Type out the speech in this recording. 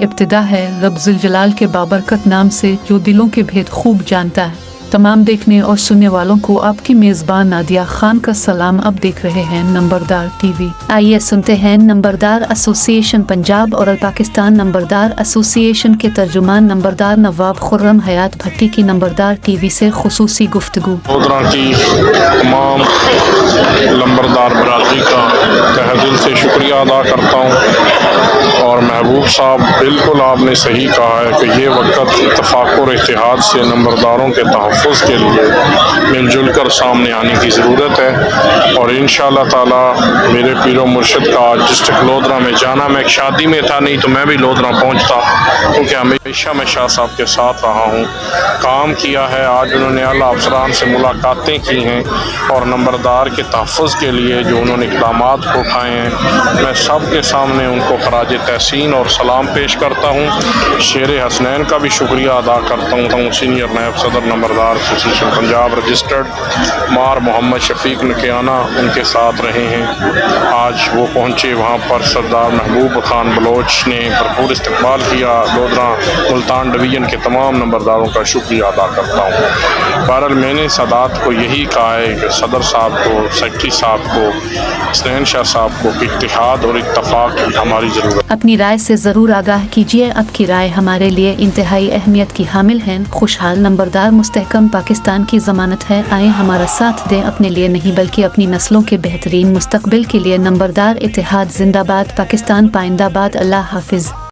ابتدا ہے رب ذوالجلال کے بابرکت نام سے جو دلوں کے بھید خوب جانتا ہے۔ تمام دیکھنے اور سننے والوں کو آپ کی میزبان نادیہ خان کا سلام۔ اب دیکھ رہے ہیں نمبردار ٹی وی۔ آئیے سنتے ہیں نمبردار ایسوسی ایشن پنجاب اور پاکستان نمبردار ایسوسی ایشن کے ترجمان نمبردار نواب خرم حیات بھٹی کی نمبردار ٹی وی سے خصوصی گفتگو۔ وزراء کی تمام نمبردار برادری کا تہہ دل سے شکریہ ادا کرتا ہوں، اور محبوب صاحب بالکل آپ نے صحیح کہا ہے کہ یہ وقت اتفاق اور اتحاد سے نمبرداروں کے تحفظ کے لیے مل جل کر سامنے آنے کی ضرورت ہے، اور انشاءاللہ تعالی میرے پیر و مرشد کا آج ڈسٹرکٹ لودھرا میں جانا، میں ایک شادی میں تھا، نہیں تو میں بھی لودھرا پہنچتا، کیونکہ ہمیشہ میں شاہ صاحب کے ساتھ رہا ہوں، کام کیا ہے۔ آج انہوں نے اعلیٰ افسران سے ملاقاتیں کی ہیں اور نمبردار کے تحفظ کے لیے جو انہوں نے اقدامات اٹھائے ہیں، میں سب کے سامنے ان کو خراج تحسین اور سلام پیش کرتا ہوں۔ شیر حسنین کا بھی شکریہ ادا کرتا ہوں، سینئر نائب صدر نمبردار ایسوسی ایشن پنجاب رجسٹرڈ مار محمد شفیق نکیانہ ان کے ساتھ رہے ہیں۔ آج وہ پہنچے وہاں پر، سردار محبوب خان بلوچ نے بھرپور استقبال کیا۔ لودھرا ملتان ڈویژن کے تمام نمبرداروں کا شکریہ ادا کرتا ہوں۔ بہرحال میں نے سادات کو یہی کہا ہے کہ صدر صاحب کو، سیکرٹری صاحب کو، حسنین شاہ صاحب کو اتحاد اور اتفاق کی ہماری ضرورت۔ اپنی رائے سے ضرور آگاہ کیجیے، آپ کی رائے ہمارے لیے انتہائی اہمیت کی حامل ہے۔ خوشحال نمبردار مستحکم پاکستان کی ضمانت ہے، آئیں ہمارا ساتھ دیں، اپنے لیے نہیں بلکہ اپنی نسلوں کے بہترین مستقبل کے لیے۔ نمبردار اتحاد زندہ باد، پاکستان پائندہ باد۔ اللہ حافظ۔